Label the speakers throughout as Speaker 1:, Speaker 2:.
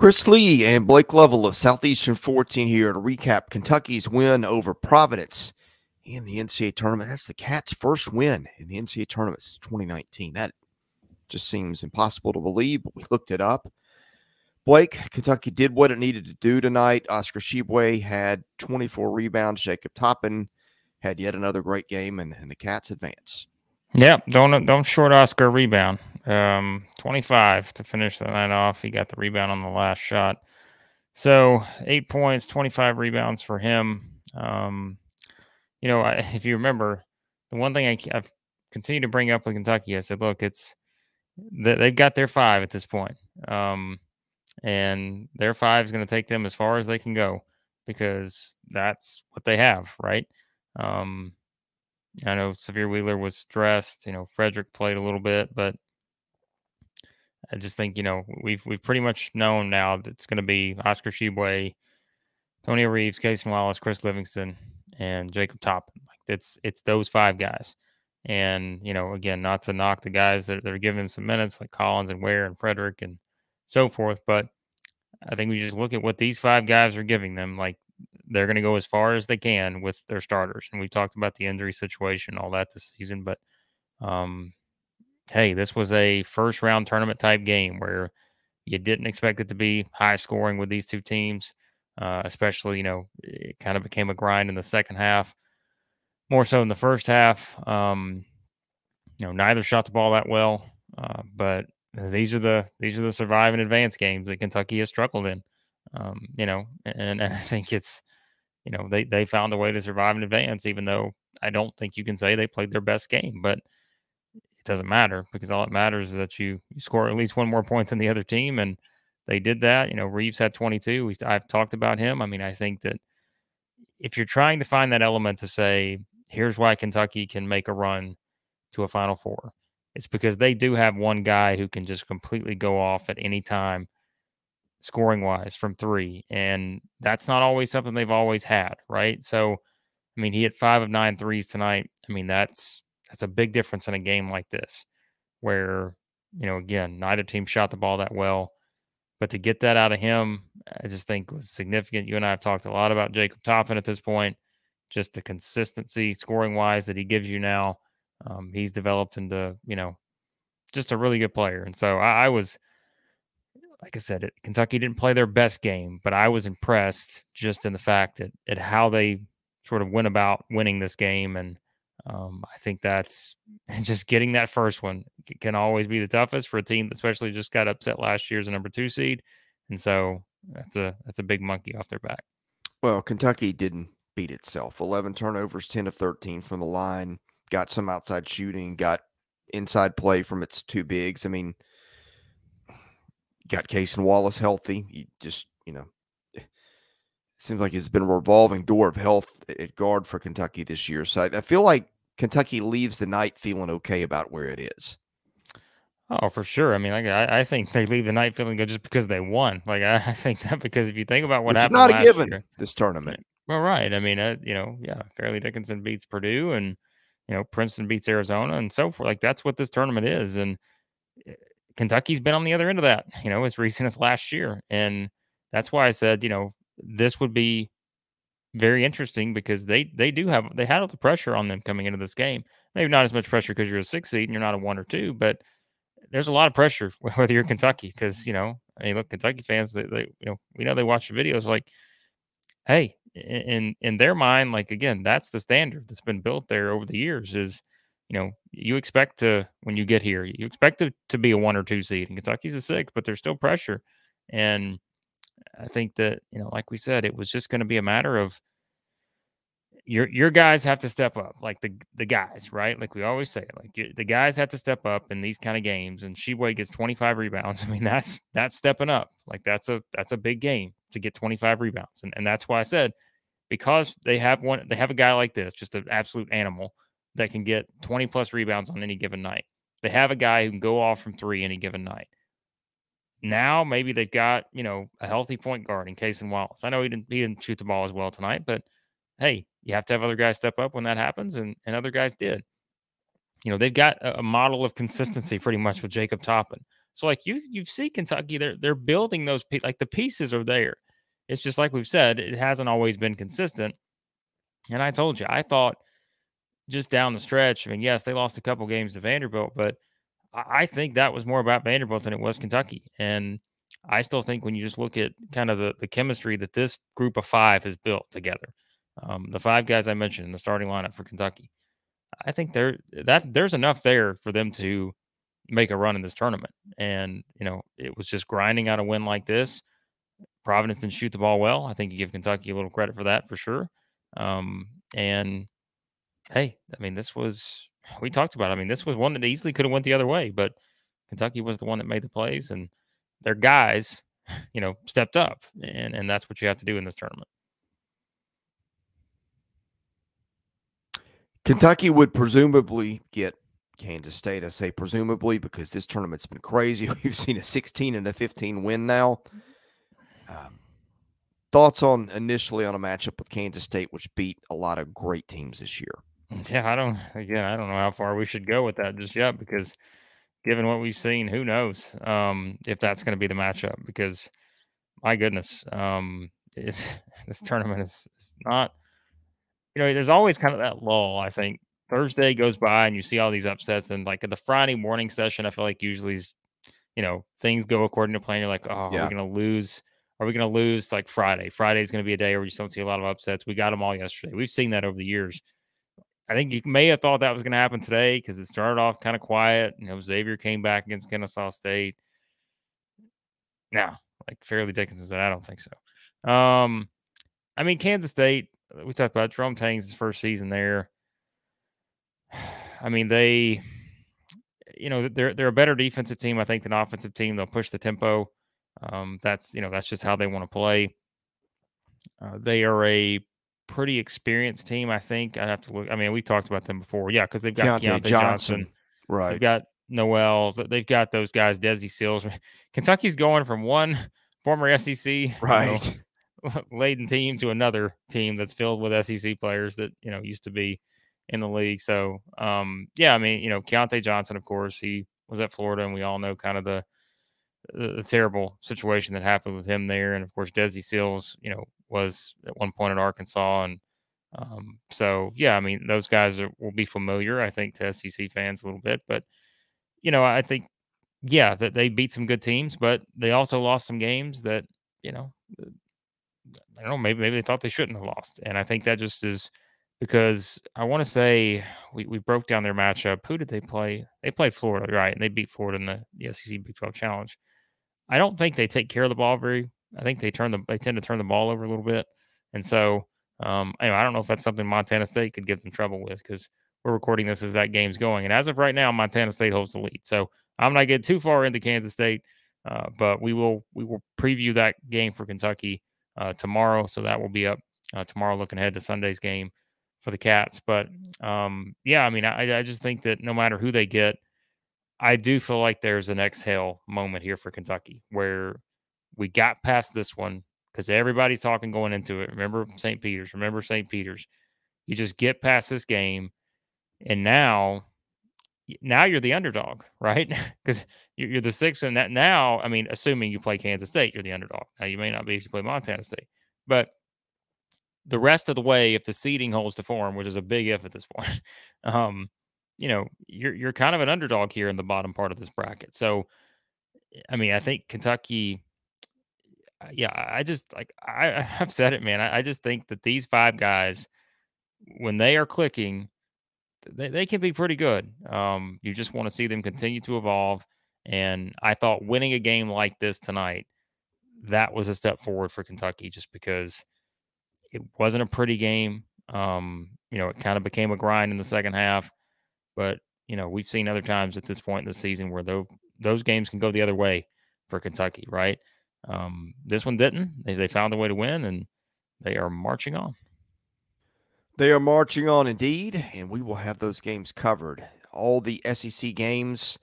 Speaker 1: Chris Lee and Blake Lovell of Southeastern 14 here to recap Kentucky's win over Providence in the NCAA tournament. That's the Cats' first win in the NCAA tournament since 2019. That just seems impossible to believe, but we looked it up. Blake, Kentucky did what it needed to do tonight. Oscar Tshiebwe had 24 rebounds. Jacob Toppin had yet another great game, and the Cats advance.
Speaker 2: Yeah, don't short Oscar rebound. 25 to finish the night off. He got the rebound on the last shot. So 8 points, 25 rebounds for him. If you remember, the one thing I've continued to bring up with Kentucky, I said, look, they've got their 5 at this point. And their 5 is going to take them as far as they can go because that's what they have, right? I know Severe Wheeler was stressed. Frederick played a little bit, but I just think we've pretty much known now that it's going to be Oscar Tshiebwe, Tony Reeves, Casey Wallace, Chris Livingston, and Jacob Toppin. Like it's those 5 guys. And again, not to knock the guys that are giving them some minutes like Collins and Ware and Frederick and so forth, but I think we just look at what these 5 guys are giving them. Like they're going to go as far as they can with their starters. And we talked about the injury situation, all that this season. But hey, this was a first round tournament type game where you didn't expect it to be high scoring with these two teams. Especially, it kind of became a grind in the second half, more so in the first half. Neither shot the ball that well, but these are the survive and advance games that Kentucky has struggled in. And I think it's, they found a way to survive and advance, even though I don't think you can say they played their best game, but it doesn't matter because all that matters is that you score at least one more point than the other team. And they did that. Reeves had 22. I've talked about him. I mean, I think that if you're trying to find that element to say, here's why Kentucky can make a run to a Final Four, it's because they do have one guy who can just completely go off at any time, scoring wise from 3. And that's not always something they've always had. Right. So, I mean, he hit 5 of 9 threes tonight. I mean, that's a big difference in a game like this where, again, neither team shot the ball that well, but to get that out of him, I just think was significant. You and I have talked a lot about Jacob Toppin at this point, just the consistency scoring wise that he gives you now. He's developed into, just a really good player. And so I was, like I said, Kentucky didn't play their best game, but I was impressed just in the fact that at how they sort of went about winning this game. And I think that's just getting that first one can always be the toughest for a team that especially just got upset last year as a number 2 seed. And so that's a big monkey off their back.
Speaker 1: Well, Kentucky didn't beat itself. 11 turnovers, 10 of 13 from the line, got some outside shooting, got inside play from its 2 bigs. I mean, got Case and Wallace healthy. You just, it seems like it's been a revolving door of health at guard for Kentucky this year. So I feel like Kentucky leaves the night feeling okay about where it is.
Speaker 2: Oh, for sure. I mean, I think they leave the night feeling good just because they won. Like I think that because if you think about what happened
Speaker 1: not
Speaker 2: last
Speaker 1: a given
Speaker 2: year,
Speaker 1: this tournament.
Speaker 2: Well, right. I mean, Fairleigh Dickinson beats Purdue, and Princeton beats Arizona, and so forth. Like that's what this tournament is, and Kentucky's been on the other end of that. As recent as last year, and that's why I said, this would be very interesting because they had all the pressure on them coming into this game. Maybe not as much pressure because you're a 6 seed and you're not a 1 or 2, but there's a lot of pressure whether you're Kentucky because look, Kentucky fans we know they watch the videos like, hey, in their mind, like again, that's the standard that's been built there over the years is you expect to when you get here, you expect it to be a 1 or 2 seed, and Kentucky's a 6, but there's still pressure. And I think that like we said, it was just going to be a matter of your guys have to step up, like the guys, right? Like we always say, like the guys have to step up in these kind of games. And Tshiebwe gets 25 rebounds. I mean, that's stepping up. Like that's a big game to get 25 rebounds, and that's why I said because they have a guy like this, just an absolute animal that can get 20 plus rebounds on any given night. They have a guy who can go off from 3 any given night. Now maybe they've got a healthy point guard in Case and Wallace. I know he didn't shoot the ball as well tonight, but hey, you have to have other guys step up when that happens, and other guys did. They've got a model of consistency pretty much with Jacob Toppin. So like you see Kentucky, they're building those like the pieces are there. It's just like we've said, it hasn't always been consistent. And I told you, I thought just down the stretch, I mean, yes, they lost a couple games to Vanderbilt, but I think that was more about Vanderbilt than it was Kentucky. And I still think when you just look at kind of the chemistry that this group of five has built together, the five guys I mentioned in the starting lineup for Kentucky, I think there's enough there for them to make a run in this tournament. And, it was just grinding out a win like this. Providence didn't shoot the ball well. I think you give Kentucky a little credit for that for sure. And hey, I mean, we talked about it. I mean, this was one that easily could have went the other way, but Kentucky was the one that made the plays, and their guys, stepped up, and that's what you have to do in this tournament.
Speaker 1: Kentucky would presumably get Kansas State. I say presumably because this tournament's been crazy. We've seen a 16 and a 15 win now. Thoughts on initially on a matchup with Kansas State, which beat a lot of great teams this year?
Speaker 2: Yeah, I don't know how far we should go with that just yet, because given what we've seen, who knows if that's going to be the matchup, because my goodness, this tournament is not, there's always kind of that lull. I think Thursday goes by and you see all these upsets, and like at the Friday morning session, I feel like usually, things go according to plan. You're like, oh, are we going to lose? Are we going to lose like Friday? Friday's going to be a day where you just don't see a lot of upsets. We got them all yesterday. We've seen that over the years. I think you may have thought that was going to happen today because it started off kind of quiet. Xavier came back against Kennesaw State. Now, like Fairleigh Dickinson said, I don't think so. I mean, Kansas State, we talked about Jerome Tang's first season there. I mean, they're a better defensive team, I think, than offensive team. They'll push the tempo. That's just how they want to play. They are a pretty experienced team, I think. I'd have to look. I mean, we talked about them before. Yeah, because they've got Keontae Johnson.
Speaker 1: Right.
Speaker 2: They've got Noel. They've got those guys, Desi Seals. Kentucky's going from one former SEC laden team to another team that's filled with SEC players that, used to be in the league. So, I mean, Keontae Johnson, of course, he was at Florida, and we all know kind of the terrible situation that happened with him there. And of course, Desi Seals, was at one point at Arkansas. And so, yeah, I mean, those guys will be familiar, I think, to SEC fans a little bit. But, I think, yeah, that they beat some good teams, but they also lost some games that, I don't know, maybe they thought they shouldn't have lost. And I think that just is because I want to say we broke down their matchup. Who did they play? They played Florida, right? And they beat Florida in the SEC Big 12 Challenge. I don't think they take care of the ball I think they tend to turn the ball over a little bit. And so, I don't know if that's something Montana State could give them trouble with, because we're recording this as that game's going. And as of right now, Montana State holds the lead. So I'm not getting too far into Kansas State, but we will preview that game for Kentucky tomorrow. So that will be up tomorrow, looking ahead to Sunday's game for the Cats. But yeah, I mean, I just think that no matter who they get, I do feel like there's an exhale moment here for Kentucky where we got past this one, because everybody's talking going into it. Remember St. Peter's. You just get past this game, and now you're the underdog, right? Because you're the sixth, and that now, I mean, assuming you play Kansas State, you're the underdog. Now, you may not be if you play Montana State, but the rest of the way, if the seeding holds to form, which is a big if at this point, you're kind of an underdog here in the bottom part of this bracket. So, I mean, I think Kentucky, yeah, I've said it, man. I just think that these five guys, when they are clicking, they can be pretty good. You just want to see them continue to evolve. And I thought winning a game like this tonight, that was a step forward for Kentucky, just because it wasn't a pretty game. It kind of became a grind in the second half. But, we've seen other times at this point in the season where those games can go the other way for Kentucky, right? This one didn't. They found a way to win, and they are marching on.
Speaker 1: They are marching on indeed, and we will have those games covered. All the SEC games,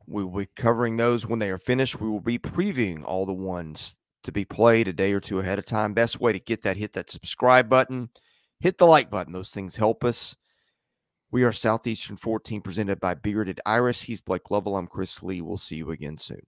Speaker 1: we will be covering those when they are finished. We will be previewing all the ones to be played a day or two ahead of time. Best way to get that, hit that subscribe button, hit the like button. Those things help us. We are Southeastern 14 presented by Bearded Iris. He's Blake Lovell. I'm Chris Lee. We'll see you again soon.